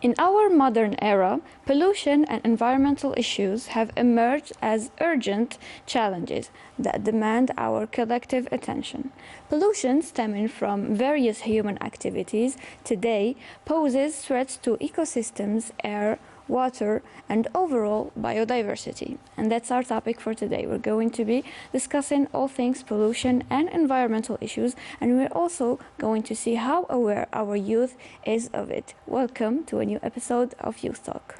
In our modern era, pollution and environmental issues have emerged as urgent challenges that demand our collective attention. Pollution stemming from various human activities today poses threats to ecosystems, air, water, and overall biodiversity. And that's our topic for today. We're going to be discussing all things pollution and environmental issues, and we're also going to see how aware our youth is of it. Welcome to a new episode of Youth Talk.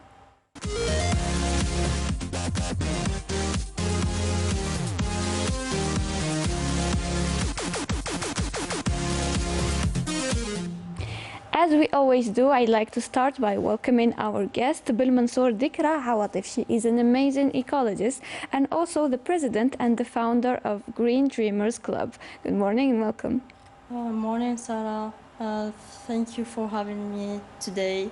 As we always do, I'd like to start by welcoming our guest, Bilmansour Dikra Hawatif. She is an amazing ecologist and also the president and the founder of Green Dreamers Club. Good morning and welcome. Morning, Sarah. Thank you for having me today.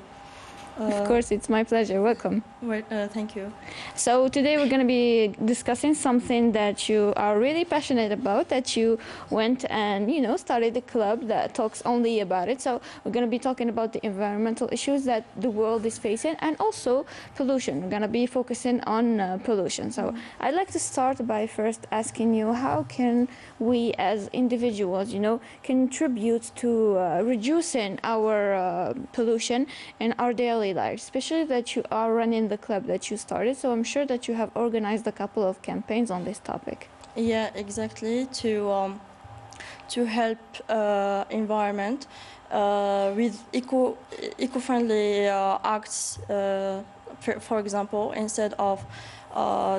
Of course, it's my pleasure. Welcome. Thank you. So today we're going to be discussing something that you are really passionate about, that you went and, started a club that talks only about it. So we're going to be talking about the environmental issues that the world is facing and also pollution. We're going to be focusing on pollution. So I'd like to start by first asking you, how can we as individuals, contribute to reducing our pollution in our daily life, especially that you are running the club that you started, so I'm sure that you have organized a couple of campaigns on this topic. Yeah, exactly, to help environment with eco-friendly acts. For example, instead of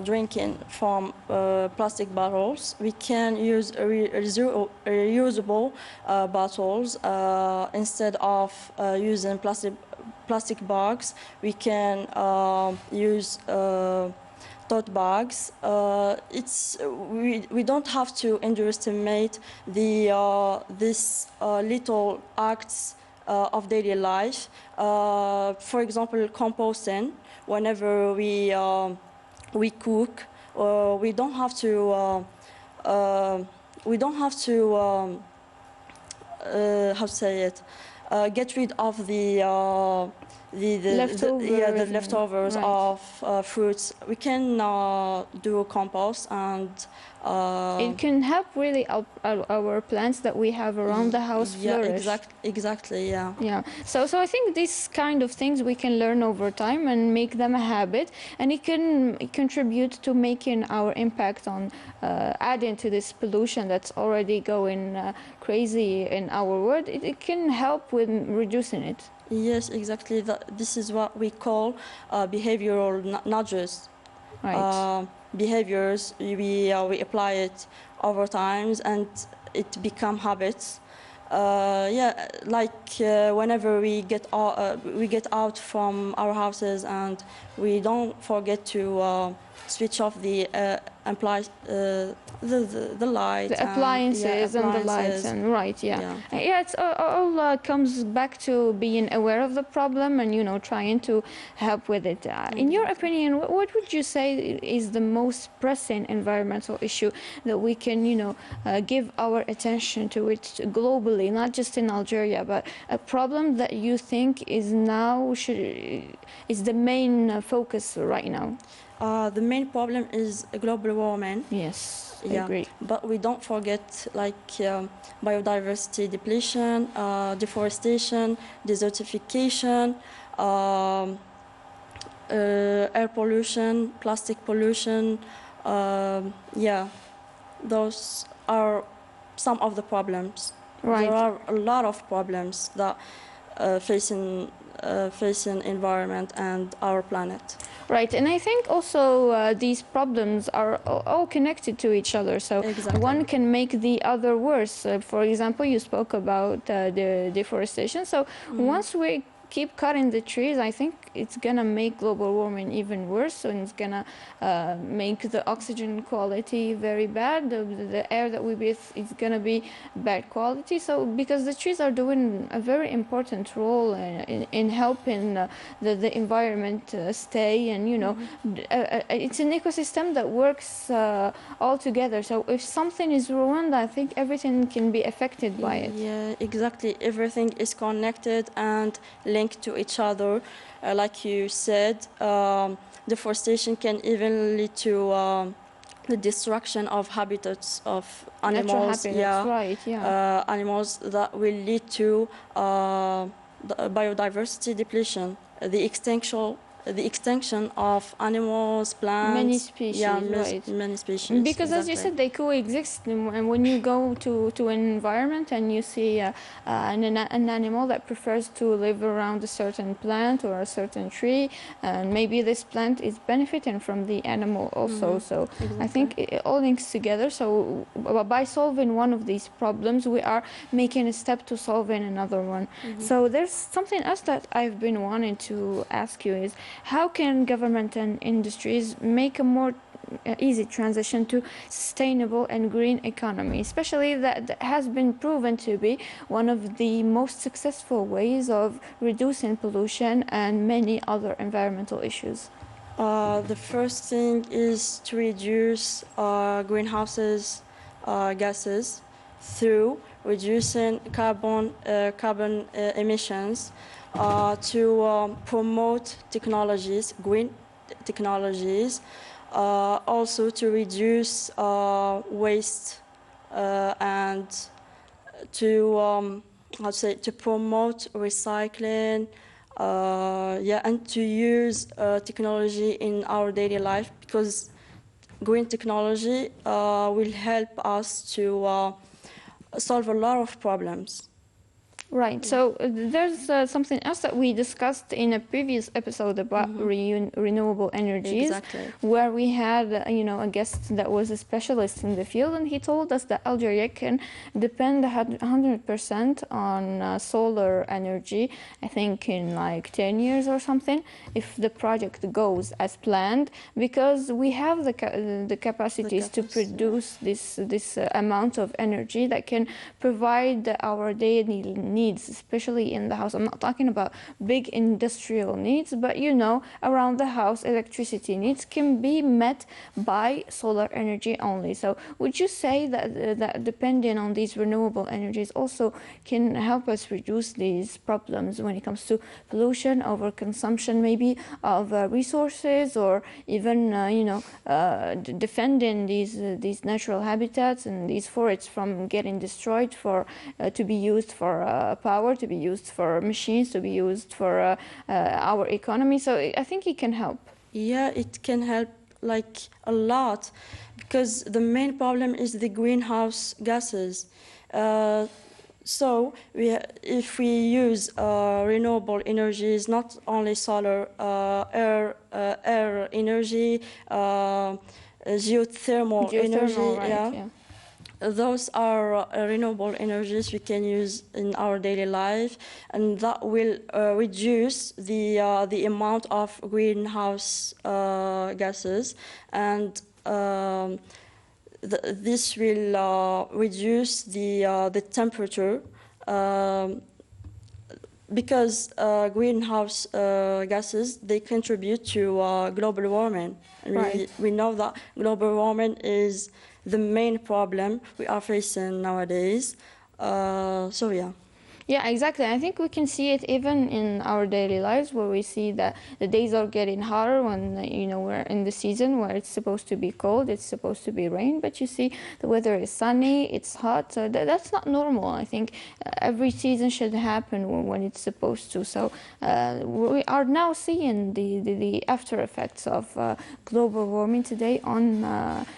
drinking from plastic bottles, we can use reusable bottles. Instead of using plastic bags, we can use tote bags. We don't have to underestimate these little acts of daily life. For example, composting. Whenever we cook, we don't have to how to say it, get rid of the leftovers right. of fruits. We can do compost, and it can help really our plants that we have around the house flourish. Exactly, yeah. Yeah. So I think these kind of things we can learn over time and make them a habit, and it can contribute to making our impact on adding to this pollution that's already going crazy in our world. It can help with reducing it. Yes, exactly. This is what we call behavioral nudges. Right. Behaviors, we apply it over time and it become habits. Whenever we get out from our houses and we don't forget to switch off the lights, the appliances and the lights, and right, yeah. It's all comes back to being aware of the problem and trying to help with it. In your opinion, what would you say is the most pressing environmental issue that we can give our attention to it globally, not just in Algeria, but a problem that you think is the main focus right now? The main problem is global warming. Yes, I agree. But we don't forget biodiversity depletion, deforestation, desertification, air pollution, plastic pollution. Those are some of the problems. Right. There are a lot of problems that facing environment and our planet. Right, and I think also these problems are all connected to each other, so exactly. One can make the other worse. For example, you spoke about the deforestation, so once we keep cutting the trees, I think it's gonna make global warming even worse, and it's gonna make the oxygen quality very bad. The air that we breathe is gonna be bad quality. So because the trees are doing a very important role in helping the environment stay, and it's an ecosystem that works all together. So if something is ruined, I think everything can be affected by it. Yeah, exactly. Everything is connected and linked. linked to each other. Like you said, deforestation can even lead to the destruction of habitats of Natural animals. habitats, right? Yeah. Animals that will lead to the biodiversity depletion, the extinction of animals, plants. Many species, right? Many species. Because as you Exactly. said, they coexist. And when you go to an environment and you see an animal that prefers to live around a certain plant or a certain tree, and maybe this plant is benefiting from the animal also. So I think it all links together. So by solving one of these problems, we are making a step to solving another one. So there's something else that I've been wanting to ask you is, how can government and industries make a more easy transition to sustainable and green economy, especially that has been proven to be one of the most successful ways of reducing pollution and many other environmental issues? The first thing is to reduce greenhouses gases through reducing carbon emissions, to promote technologies, green technologies, also to reduce waste, and to how to say, to promote recycling, and to use technology in our daily life, because green technology will help us to solve a lot of problems. Right. So there's something else that we discussed in a previous episode about renewable energies, Exactly. where we had a guest that was a specialist in the field, and he told us that Algeria can depend 100% on solar energy. I think in like 10 years or something, if the project goes as planned, because we have the capacities to produce this amount of energy that can provide our daily needs, especially in the house. I'm not talking about big industrial needs, but around the house, electricity needs can be met by solar energy only. So would you say that depending on these renewable energies also can help us reduce these problems when it comes to pollution, overconsumption maybe of resources, or even defending these natural habitats and these forests from getting destroyed to be used for power, to be used for machines, to be used for our economy? So I think it can help. Yeah, it can help like a lot, because the main problem is the greenhouse gases. So if we use renewable energies, not only solar, air energy, geothermal energy, right, yeah. Those are renewable energies we can use in our daily life, and that will reduce the amount of greenhouse gases, and this will reduce the temperature, because greenhouse gases, they contribute to global warming. And Right. we know that global warming is the main problem we are facing nowadays. So yeah. Yeah, exactly. I think we can see it even in our daily lives, where we see that the days are getting hotter when we're in the season where it's supposed to be cold, it's supposed to be rain, but you see the weather is sunny, it's hot. So that's not normal. I think every season should happen when it's supposed to. So we are now seeing the after effects of global warming today on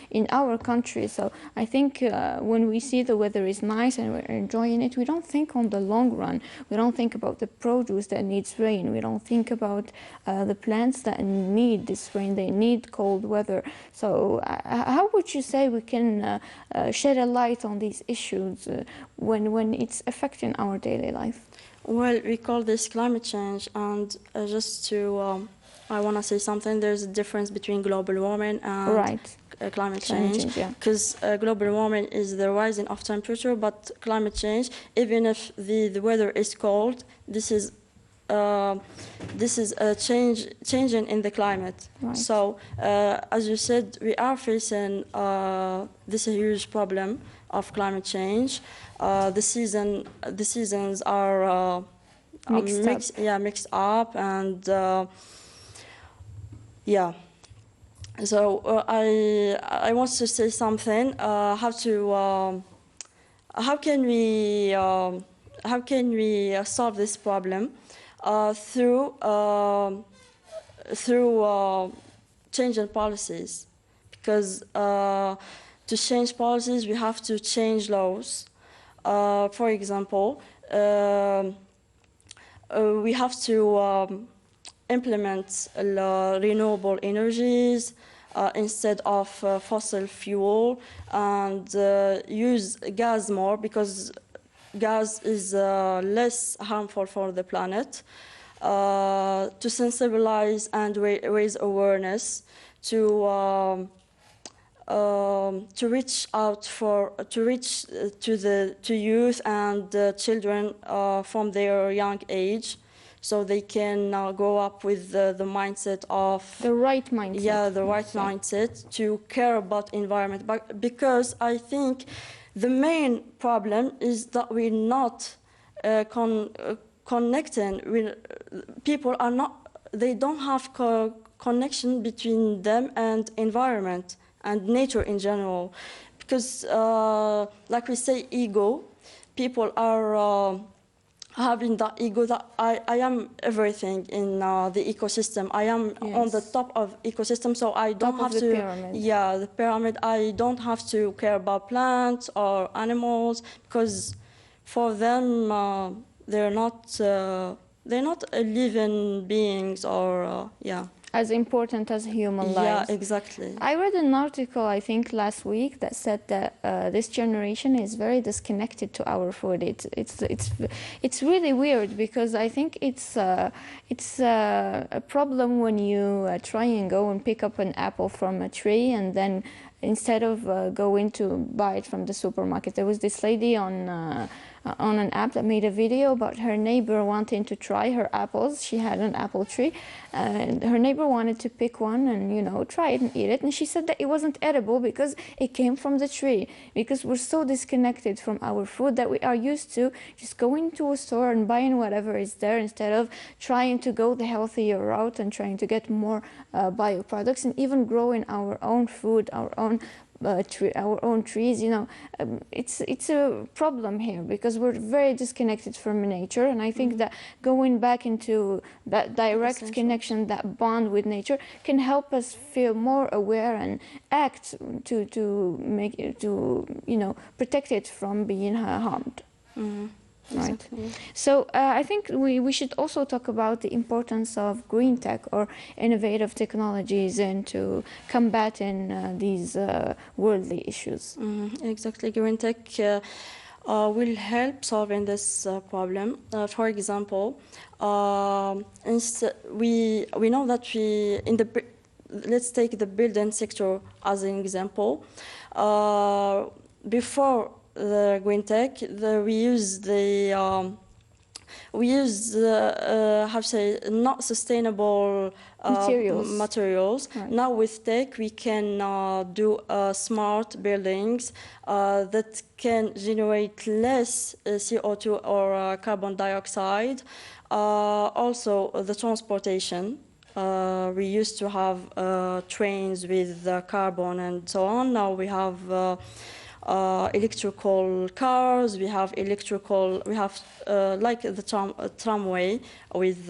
in our country. So I think when we see the weather is nice and we're enjoying it, we don't think on the long run. We don't think about the produce that needs rain. We don't think about the plants that need this rain. They need cold weather. So how would you say we can shed a light on these issues when it's affecting our daily life? Well, we call this climate change, and just to, I want to say something. There's a difference between global warming and Right. Climate change, Yeah. because global warming is the rising of temperature, but climate change, even if the weather is cold, this is a changing in the climate. Right. So as you said, we are facing this huge problem of climate change. The seasons are mixed up, and yeah. So I want to say something. How can we solve this problem through changing policies? Because to change policies, we have to change laws. For example, we have to implement renewable energies instead of fossil fuel, and use gas more, because gas is less harmful for the planet. To sensibilize and raise awareness, to reach out to youth and children from their young age, so they can grow up with the mindset of the right mindset. Yeah, the right mindset to care about environment. But because I think the main problem is that we're not connecting. People are not. They don't have connection between them and environment and nature in general, because like we say, ego. People are having that ego that I am everything in the ecosystem. I am on the top of ecosystem, so I don't have to. Pyramid. Yeah, the pyramid. I don't have to care about plants or animals, because for them they're not living beings, or yeah. As important as human lives. Yeah, exactly. I read an article, I think last week, that said that this generation is very disconnected to our food. It's really weird, because I think it's a problem when you try and go and pick up an apple from a tree, and then instead of going to buy it from the supermarket. There was this lady on an app that made a video about her neighbor wanting to try her apples. She had an apple tree, and her neighbor wanted to pick one and, you know, try it and eat it. And she said that it wasn't edible because it came from the tree. Because we're so disconnected from our food that we are used to just going to a store and buying whatever is there, instead of trying to go the healthier route and trying to get more bio products, and even growing our own food, our own trees. You know, it's a problem here, because we're very disconnected from nature, and I think that going back into that direct connection, that bond with nature, can help us feel more aware and act to make it, to, you know, protect it from being harmed. Right. Exactly. So I think we should also talk about the importance of green tech, or innovative technologies, into combating these worldly issues. Exactly. Green tech will help solving this problem. For example, we know that let's take the building sector as an example. Before the green tech, we use how to say, not sustainable materials. Right. Now with tech, we can do smart buildings that can generate less CO2 or carbon dioxide. Also, the transportation. We used to have trains with carbon and so on. Now we have electrical cars. We have like the tramway with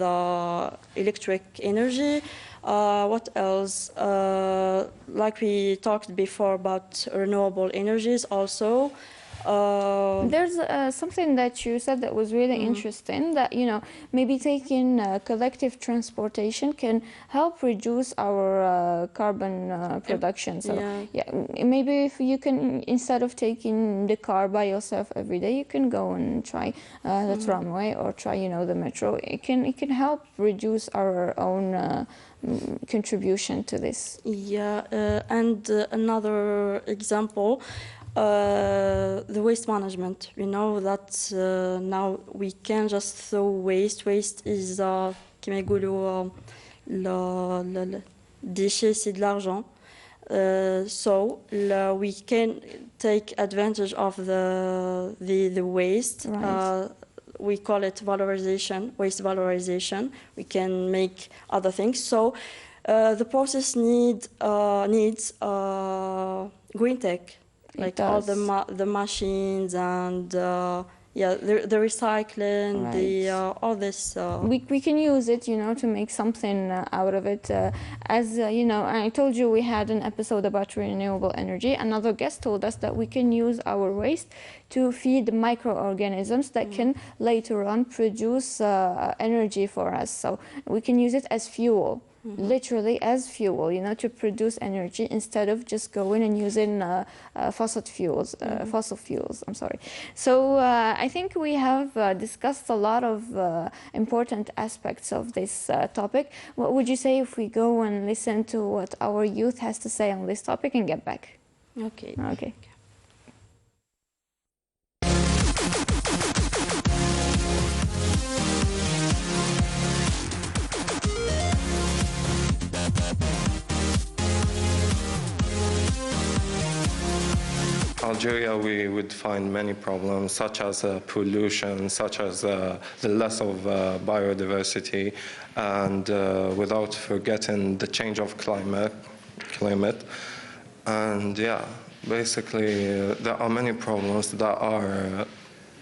electric energy. What else? Like we talked before about renewable energies also. There's something that you said that was really interesting, that, you know, maybe taking collective transportation can help reduce our carbon production. So yeah, maybe if you can, instead of taking the car by yourself every day, you can go and try the tramway, or try, you know, the metro. It can help reduce our own contribution to this. Yeah, and another example. The waste management. We know that now we can just throw waste. Waste is, كما يقولوا, le déchet, c'est de l'argent. So we can take advantage of the waste. Right. we call it valorization, waste valorization. We can make other things. So the process needs green tech, like all the machines and yeah, the recycling, Right. all this. We can use it, you know, to make something out of it. As you know, I told you we had an episode about renewable energy. Another guest told us that we can use our waste to feed microorganisms that can later on produce energy for us. So we can use it as fuel. Literally as fuel, you know, to produce energy instead of just going and using fossil fuels. I'm sorry. So I think we have discussed a lot of important aspects of this topic. What would you say if we go and listen to what our youth has to say on this topic and get back? Okay. Okay. Algeria, we would find many problems, such as pollution, such as the loss of biodiversity, and without forgetting the change of climate. And yeah, basically, there are many problems that are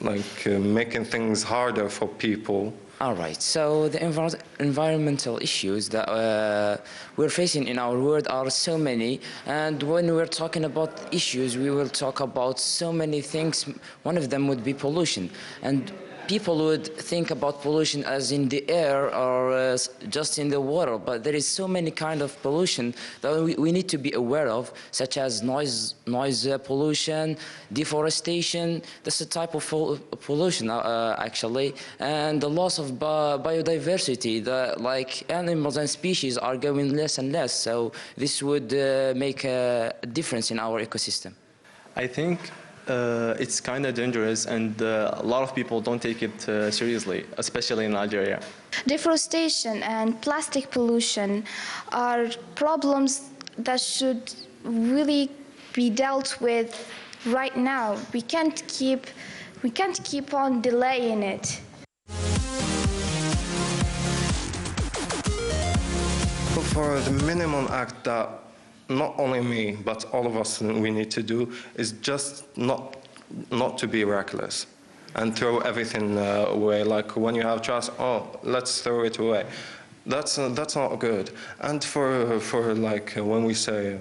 making things harder for people. All right, so the environmental issues that we're facing in our world are so many, and when we're talking about issues, we will talk about so many things. One of them would be pollution, and people would think about pollution as in the air or just in the water, but there is so many kind of pollution that we need to be aware of, such as noise pollution, deforestation. That's a type of pollution actually, and the loss of biodiversity. Like animals and species are going less and less, so this would make a difference in our ecosystem. I think it's kind of dangerous, and a lot of people don't take it seriously, especially in Algeria. Deforestation and plastic pollution are problems that should really be dealt with right now. We can't keep on delaying it. For the minimum act that not only me, but all of us we need to do is just not to be reckless and throw everything away. Like when you have trash, oh, let's throw it away. That's not good. And for like when we say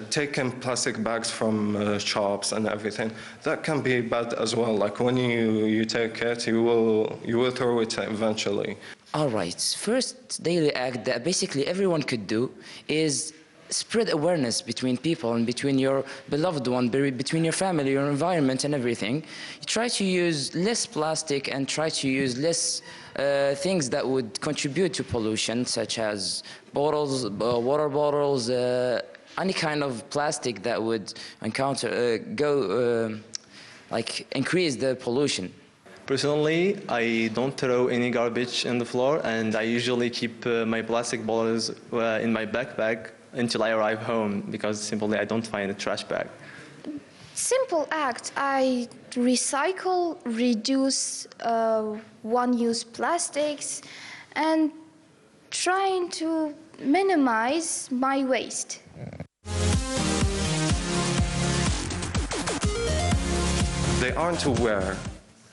taking plastic bags from shops and everything, that can be bad as well. Like when you take it, you will throw it eventually. All right. First daily act that basically everyone could do is spread awareness between people and between your beloved one, between your family, your environment, and everything. You try to use less plastic and try to use less things that would contribute to pollution, such as bottles, water bottles, any kind of plastic that would increase the pollution. Personally, I don't throw any garbage in the floor, and I usually keep my plastic bottles in my backpack until I arrive home, because simply I don't find a trash bag. Simple act. I recycle, reduce one-use plastics, and trying to minimize my waste. They aren't aware.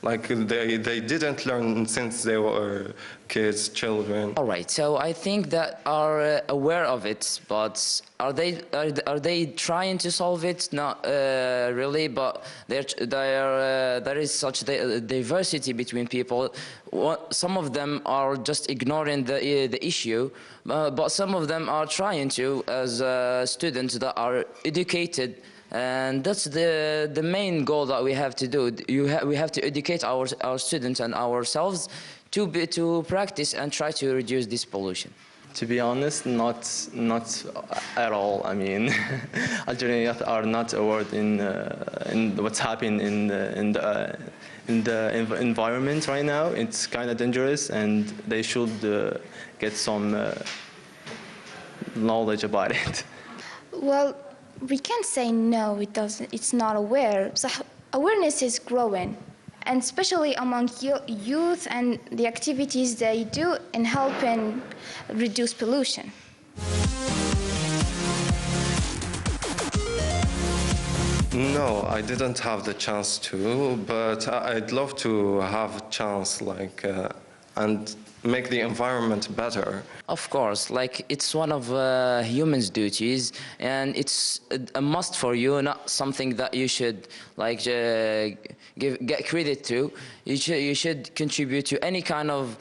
Like they didn't learn since they were kids, children. All right, so I think that are aware of it, but are they trying to solve it? Not really, but there is such diversity between people. Some of them are just ignoring the issue, but some of them are trying to, as students that are educated. And that's the main goal that we have to do. We have to educate our students and ourselves to practice and try to reduce this pollution. To be honest, not at all. I mean, Algerian youth are not aware in what's happening in the environment right now. It's kind of dangerous, and they should get some knowledge about it. Well, we can't say no, it doesn't. It's not aware. So awareness is growing, and especially among youth and the activities they do in helping reduce pollution. No, I didn't have the chance to, but I'd love to have a chance, and make the environment better. Of course, like it's one of humans' duties, and it's a must for you, not something that you should like get credit to. You should contribute to any kind of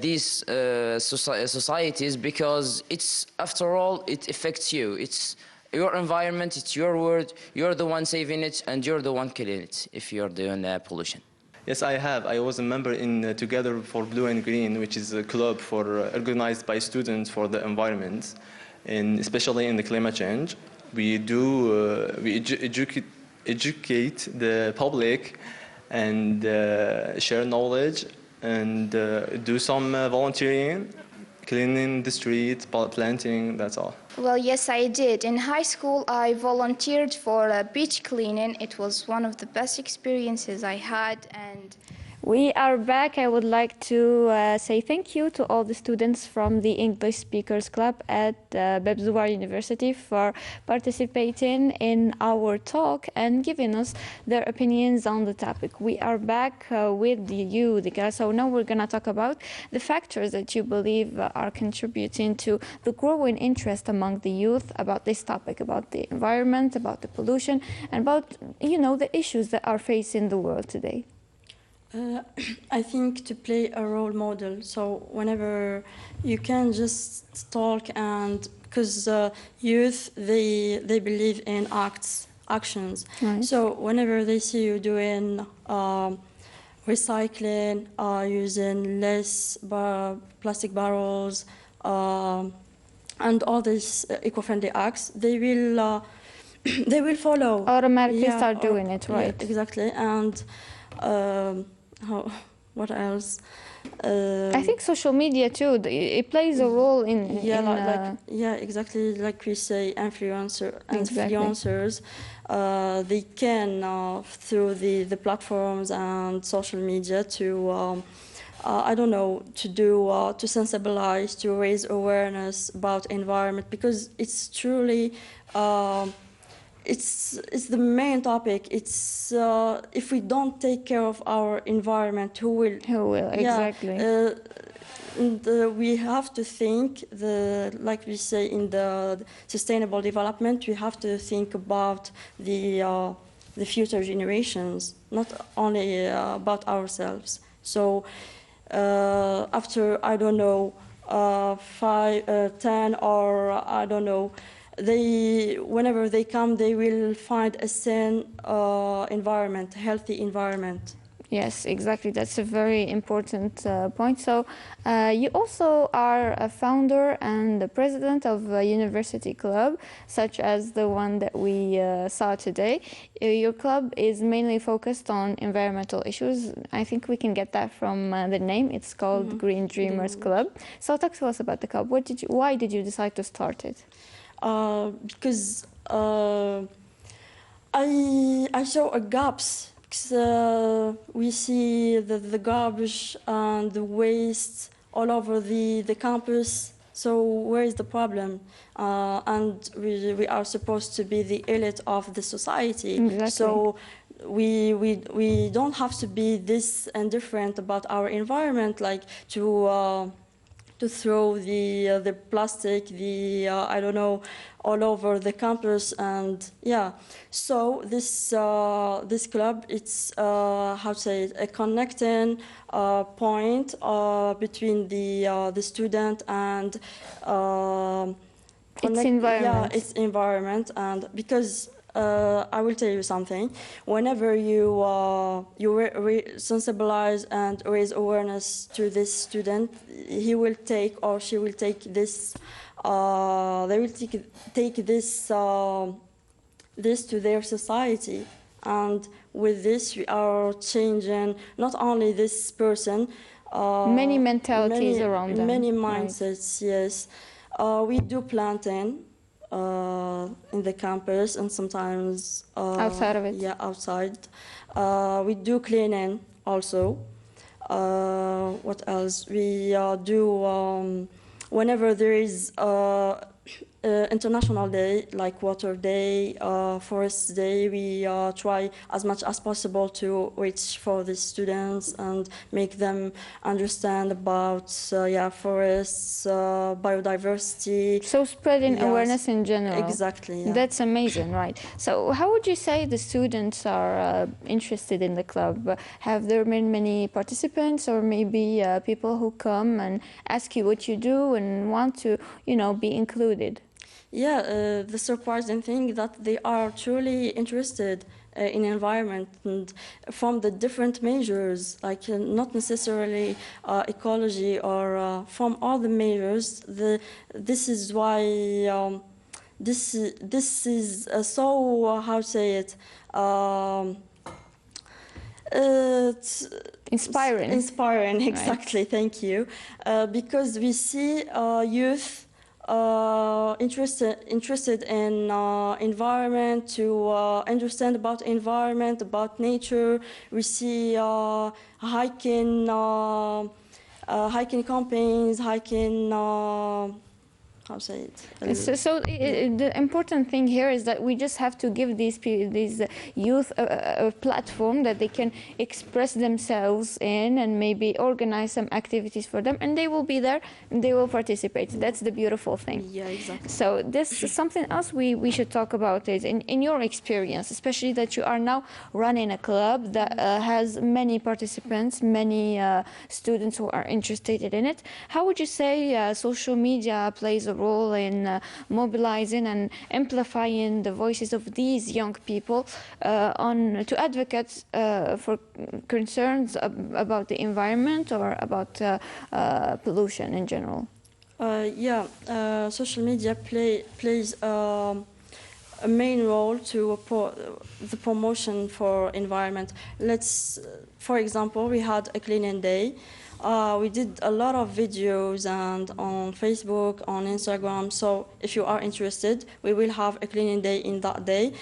these societies, because it's, after all, it affects you. It's your environment, it's your world. You're the one saving it, and you're the one killing it if you're doing pollution. Yes, I have. I was a member in Together for Blue and Green, which is a club organized by students for the environment, and especially in the climate change. We educate the public and share knowledge and do some volunteering, cleaning the street, planting, that's all. Well, yes, I did. In high school, I volunteered for beach cleaning. It was one of the best experiences I had, and We are back. I would like to say thank you to all the students from the English Speakers Club at Bebzuwar University for participating in our talk and giving us their opinions on the topic. We are back with you, Dika. So now we're going to talk about the factors that you believe are contributing to the growing interest among the youth about this topic, about the environment, about the pollution, and about, the issues that are facing the world today. I think to play a role model. So whenever you can just talk, and because youth, they believe in actions. Right. So whenever they see you doing recycling, using less plastic barrels, and all these eco-friendly acts, they will they will follow. Automatically start doing it, right? Yeah, exactly. And what else? I think social media too. It plays a role in Exactly. Like we say, Exactly. influencers. They can through the platforms and social media to to sensibilize, to raise awareness about environment, because it's truly. It's the main topic. It's if we don't take care of our environment, who will? Who will, exactly. We have to think, like we say in the sustainable development, we have to think about the future generations, not only about ourselves. So after, 5, 10, or whenever they come, they will find a sane environment, healthy environment. Yes, exactly. That's a very important point. So you also are a founder and the president of a university club, such as the one that we saw today. Your club is mainly focused on environmental issues. I think we can get that from the name. It's called Green Dreamers Club. So talk to us about the club. Why did you decide to start it? Because I saw a gaps. Because we see the garbage and the waste all over the campus. So where is the problem? And we are supposed to be the elite of the society. Exactly. So we don't have to be this indifferent about our environment, like to throw the plastic, all over the campus, and yeah. So this club, it's a connecting point between the student and Its environment. Yeah, its environment, and because. I will tell you something. Whenever you sensibilize and raise awareness to this student, he will take or she will take this. They will take this to their society, and with this we are changing not only this person. Many mentalities around them. Many mindsets. Right. Yes, we do planting. in the campus and sometimes Outside of it. Yeah, outside. We do cleaning also. What else? We do whenever there is International Day, like Water Day, Forest Day, we try as much as possible to reach for the students and make them understand about forests, biodiversity. So spreading Yes, awareness in general. Exactly. Yeah. That's amazing, right? So how would you say the students are interested in the club? Have there been many participants, or maybe people who come and ask you what you do and want to, be included? Yeah, the surprising thing that they are truly interested in environment and from the different measures, like not necessarily ecology or from all the measures. This is why this is so how to say it. It's Inspiring. Inspiring, exactly. Right. Thank you. Because we see youth interested in environment, to understand about environment, about nature. We see hiking campaigns, how to say it? The important thing here is that we just have to give these youth a platform that they can express themselves in, and maybe organize some activities for them, and they will be there and they will participate. That's the beautiful thing. Yeah, exactly. So this is something else we should talk about is in your experience, especially that you are now running a club that has many participants, many students who are interested in it. How would you say social media plays a role in mobilizing and amplifying the voices of these young people to advocate for concerns about the environment or about pollution in general? Social media plays a main role to the promotion for environment. For example, we had a cleaning day. We did a lot of videos and on Facebook, on Instagram. So if you are interested, we will have a cleaning day in that day.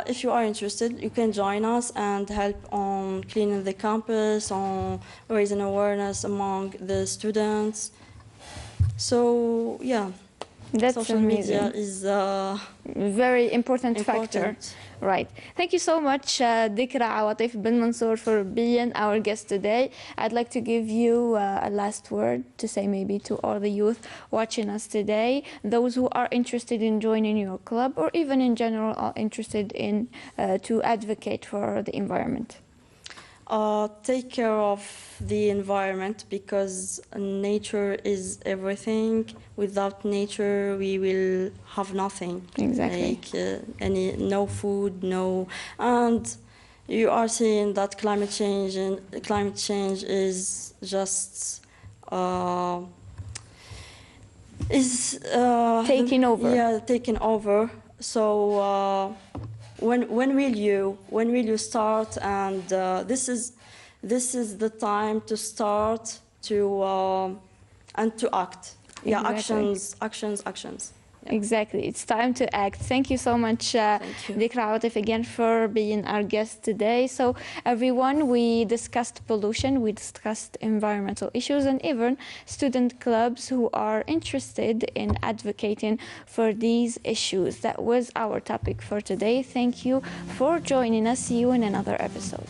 If you are interested, you can join us and help on cleaning the campus, on raising awareness among the students. So yeah, that's social amazing. media is a very important factor. Right. Thank you so much, Dikra Awatif bin Mansour, for being our guest today. I'd like to give you a last word to say maybe to all the youth watching us today, those who are interested in joining your club or even in general are interested in to advocate for the environment. Take care of the environment, because nature is everything. Without nature, we will have nothing. Exactly. Like no food, and you are seeing that climate change is just taking over. Yeah, taking over. So. When will you start? And this is the time to start and to act. Yeah, exactly. actions. Yeah. Exactly, it's time to act. Thank you so much, Dikra Awatif, again for being our guest today. So everyone, we discussed pollution, we discussed environmental issues, and even student clubs who are interested in advocating for these issues. That was our topic for today. Thank you for joining us. See you in another episode.